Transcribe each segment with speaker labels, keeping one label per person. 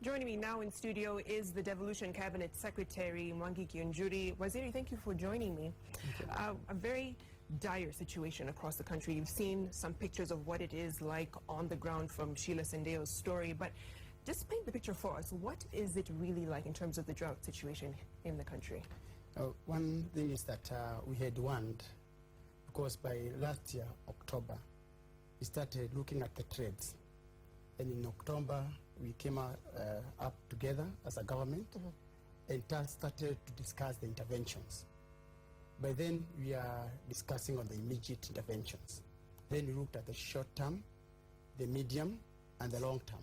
Speaker 1: Joining me now in studio is the Devolution Cabinet Secretary, Mwangi Kiunjuri. Waziri, thank you for joining me. A very dire situation across the country. You've seen some pictures of what it is like on the ground from Sheila Sendeo's story, but just paint the picture for us. What is it really like in terms of the drought situation in the country?
Speaker 2: One thing is that we had warned, because by last year, October, we started looking at the trends. And in October, we came up together as a government and started to discuss the interventions. By then, we are discussing on the immediate interventions. Then we looked at the short term, the medium, and the long term.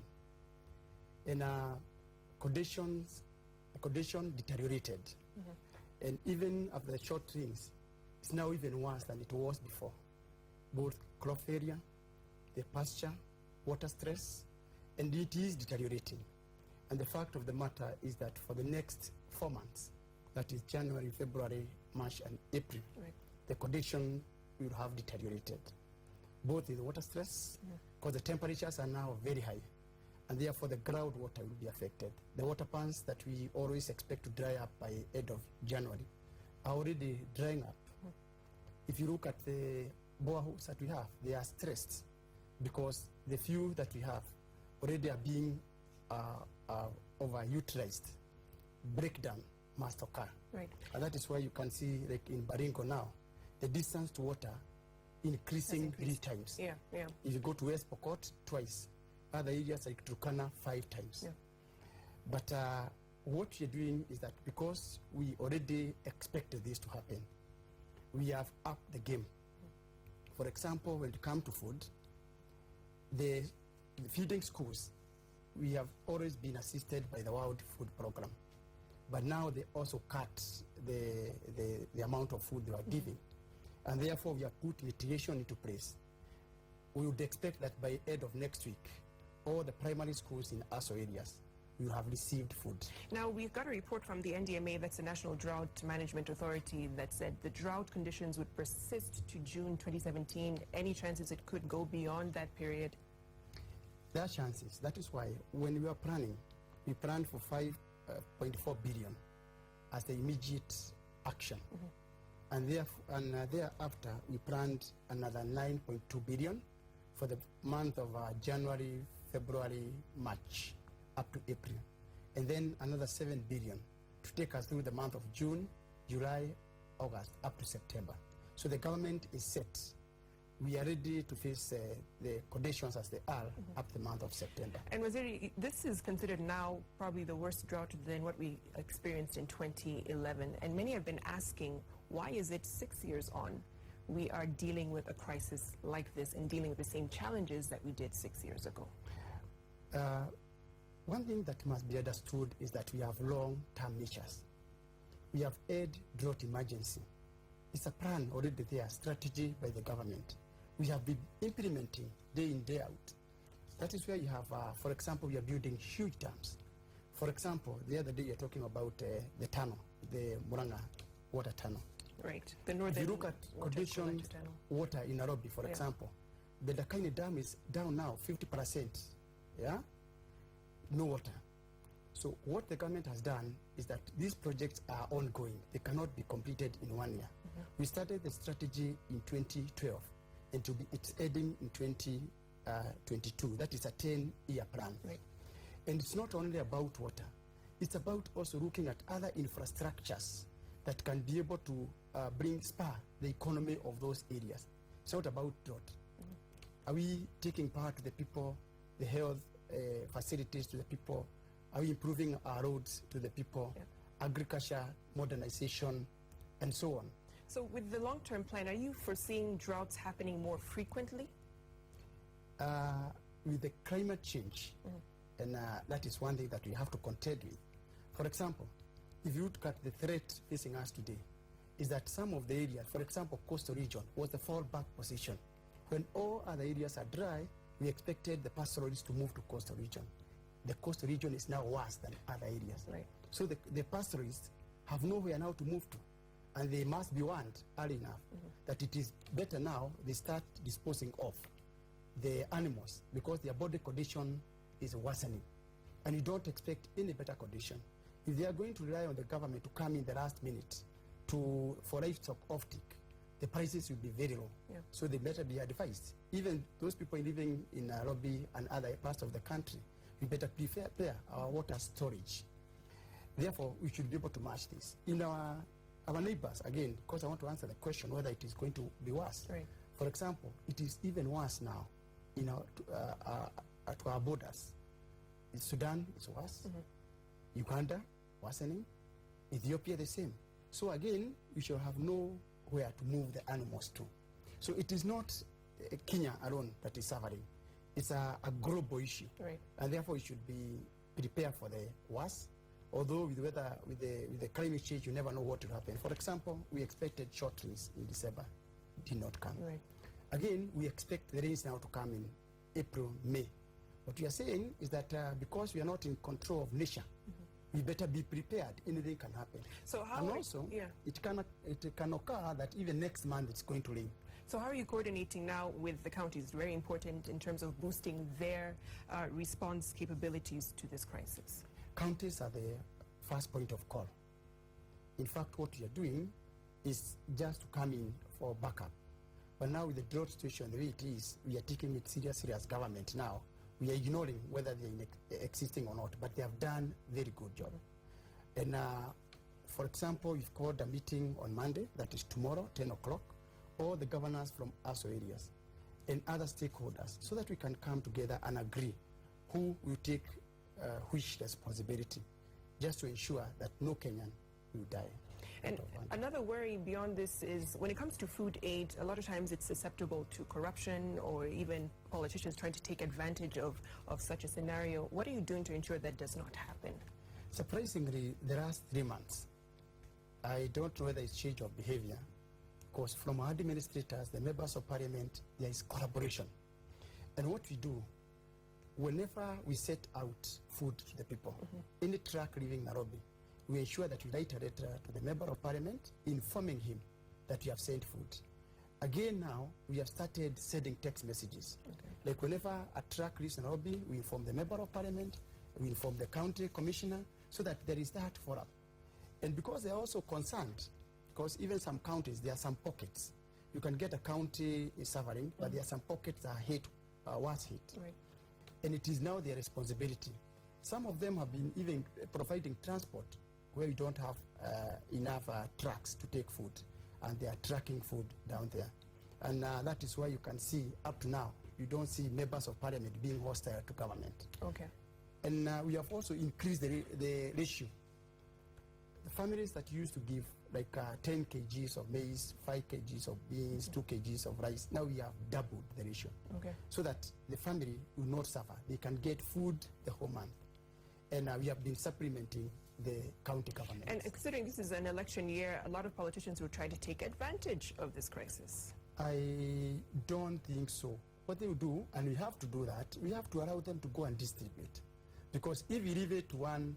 Speaker 2: And the condition deteriorated. And even after the short things, it's now even worse than it was before. Both crop failure, the pasture, water stress, and it is deteriorating. And the fact of the matter is that for the next 4 months, that is January, February, March, and April, the condition will have deteriorated, both in the water stress, because the temperatures are now very high, and therefore the groundwater will be affected. The water ponds that we always expect to dry up by end of January are already drying up. If you look at the boreholes that we have, they are stressed because the few that we have already are being overutilized. Breakdown must occur. And that is why you can see, like in Baringo now, the distance to water increasing 3 times. If you go to West Pokot, twice. Other areas like Turkana, 5 times. But what we're doing is that because we already expected this to happen, we have upped the game. For example, when it comes to food, the feeding schools, we have always been assisted by the World Food Program. But now they also cut the amount of food they are giving. And therefore, we have put mitigation into place. We would expect that by end of next week, all the primary schools in ASO areas will have received food.
Speaker 1: Now, we've got a report from the NDMA, that's the National Drought Management Authority, that said the drought conditions would persist to June 2017. Any chances it could go beyond that period?
Speaker 2: There are chances. That is why when we were planning, we planned for 5.4 billion as the immediate action. And thereafter, we planned another 9.2 billion for the month of January, February, March, up to April. And then another 7 billion to take us through the month of June, July, August, up to September. So the government is set. We are ready to face the conditions as they are up the month of September.
Speaker 1: And Waziri, this is considered now probably the worst drought than what we experienced in 2011. And many have been asking, why is it 6 years on we are dealing with a crisis like this and dealing with the same challenges that we did 6 years ago?
Speaker 2: One thing that must be understood is that we have long-term measures. We have aid drought emergency. It's a plan already there, strategy by the government. We have been implementing day in, day out. That is where you have, for example, we are building huge dams. For example, the other day you're talking about the tunnel, the Muranga water tunnel.
Speaker 1: Right, the northern.
Speaker 2: If you look at conditions, water in Nairobi, for example, the Dakaine Dam is down now 50%. No water. So what the government has done is that these projects are ongoing. They cannot be completed in 1 year. We started the strategy in 2012, and it's ending in 2022. That is a 10-year plan. And it's not only about water. It's about also looking at other infrastructures that can be able to spur the economy of those areas. It's not about drought. Are we taking part to the people, the health facilities to the people? Are we improving our roads to the people? Agriculture, modernization, and so on.
Speaker 1: So with the long-term plan, are you foreseeing droughts happening more frequently?
Speaker 2: With the climate change, and that is one thing that we have to contend with. For example, if you look at the threat facing us today, is that some of the areas, for example, coastal region, was the fallback position. When all other areas are dry, we expected the pastoralists to move to coastal region. The coastal region is now worse than other areas. So the pastoralists have nowhere now to move to. And they must be warned early enough that it is better now they start disposing of the animals because their body condition is worsening. and you don't expect any better condition. If they are going to rely on the government to come in the last minute for livestock offtake, the prices will be very low.
Speaker 1: Yeah.
Speaker 2: So they better be advised. Even those people living in Nairobi and other parts of the country, we better prepare our water storage. Therefore, we should be able to match this. In our neighbors, again, because I want to answer the question whether it is going to be worse.
Speaker 1: Right.
Speaker 2: For example, it is even worse now in at our borders. In Sudan, it's worse. Uganda, worsening. Ethiopia, the same. So again, we shall have nowhere to move the animals to. So it is not Kenya alone that is suffering. It's a global issue.
Speaker 1: Right.
Speaker 2: And therefore, we should be prepared for the worst. Although with the climate change, you never know what will happen. For example, we expected short rains in December. It did not come.
Speaker 1: Right.
Speaker 2: Again, we expect the rains now to come in April, May. What we are saying is that because we are not in control of nature, we better be prepared. Anything can happen.
Speaker 1: So how
Speaker 2: and also, it can occur that even next month it's going to rain.
Speaker 1: So how are you coordinating now with the counties? Very important in terms of boosting their response capabilities to this crisis.
Speaker 2: Counties are the first point of call. In fact, what we are doing is just to come in for backup. But now with the drought situation the way it is, we are taking it seriously as government now. We are ignoring whether they are existing or not, but they have done very good job. And for example, we've called a meeting on Monday, that is tomorrow, 10 o'clock, all the governors from ASO areas and other stakeholders, so that we can come together and agree who will take which responsibility, just to ensure that no Kenyan will die.
Speaker 1: And another worry beyond this is when it comes to food aid, a lot of times it's susceptible to corruption or even politicians trying to take advantage of such a scenario. What are you doing to ensure that does not happen?
Speaker 2: Surprisingly, the last 3 months, I don't know whether it's change of behavior, because from our administrators, the members of parliament, there is collaboration. And what we do, whenever we set out food to the people, any truck leaving Nairobi, we ensure that we write a letter to the member of parliament informing him that we have sent food. Again now, we have started sending text messages. Like whenever a truck leaves Nairobi, we inform the member of parliament, we inform the county commissioner, so that there is that follow-up. And because they are also concerned, because even some counties, there are some pockets. You can get a county is suffering, but there are some pockets that are hit, worse hit.
Speaker 1: Right.
Speaker 2: And it is now their responsibility. Some of them have been even providing transport where we don't have enough trucks to take food, and they are tracking food down there. And that is why you can see up to now, you don't see members of parliament being hostile to government.
Speaker 1: Okay.
Speaker 2: And we have also increased the ratio. The families that used to give like 10 kgs of maize, 5 kgs of beans, 2 kgs of rice, now we have doubled the ratio.
Speaker 1: Okay.
Speaker 2: So that the family will not suffer. They can get food the whole month. And we have been supplementing the county government.
Speaker 1: And considering this is an election year, a lot of politicians will try to take advantage of this crisis.
Speaker 2: I don't think so. What they will do, and we have to do that, we have to allow them to go and distribute. Because if we leave it to one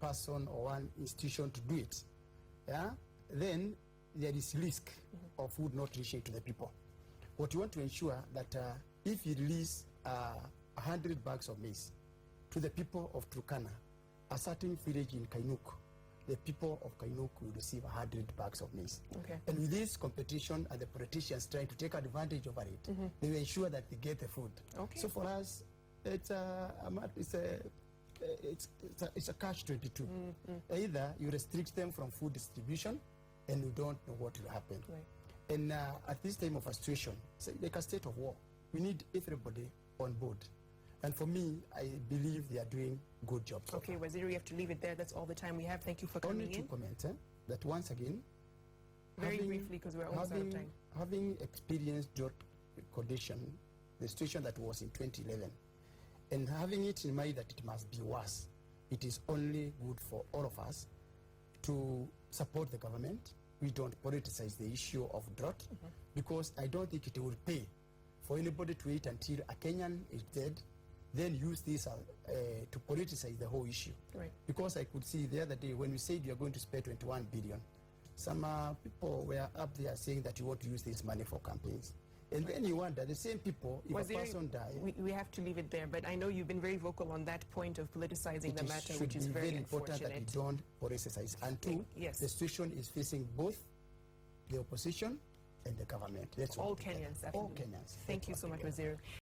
Speaker 2: person or one institution to do it, then there is risk of food not reaching to the people. What you want to ensure that if you release 100 bags of maize to the people of Turkana, a certain village in Kainuk, the people of Kainuk will receive 100 bags of maize.
Speaker 1: Okay.
Speaker 2: And with this competition and the politicians trying to take advantage over it, they will ensure that they get the food.
Speaker 1: Okay.
Speaker 2: So for us, it's a catch-22. Either you restrict them from food distribution, and you don't know what will happen.
Speaker 1: Right.
Speaker 2: And at this time of a situation, it's like a state of war. We need everybody on board. And for me, I believe they are doing good job.
Speaker 1: Okay, Waziri, we have to leave it there. That's all the time we have. Thank you for coming in.
Speaker 2: Only 2 comments, that once again,
Speaker 1: Very briefly, because we're almost out of time.
Speaker 2: Having experienced drought condition, the situation that was in 2011, and having it in mind that it must be worse, it is only good for all of us to support the government. We don't politicize the issue of drought, because I don't think it will pay for anybody to wait until a Kenyan is dead, then use this to politicize the whole issue.
Speaker 1: Right.
Speaker 2: Because I could see the other day when we said you are going to spend 21 billion, some people were up there saying that you want to use this money for campaigns. And then you wonder, the same people, if
Speaker 1: Waziri,
Speaker 2: a person dies,
Speaker 1: we have to leave it there, but I know you've been very vocal on that point of politicizing the matter, which is very
Speaker 2: important that
Speaker 1: unfortunate.
Speaker 2: we don't politicize. Until
Speaker 1: Yes.
Speaker 2: the situation is facing both the opposition and the government. Let's
Speaker 1: All
Speaker 2: work together.
Speaker 1: Kenyans,
Speaker 2: All
Speaker 1: absolutely.
Speaker 2: Kenyans.
Speaker 1: Thank you
Speaker 2: Let's
Speaker 1: so
Speaker 2: work
Speaker 1: much,
Speaker 2: together.
Speaker 1: Waziri.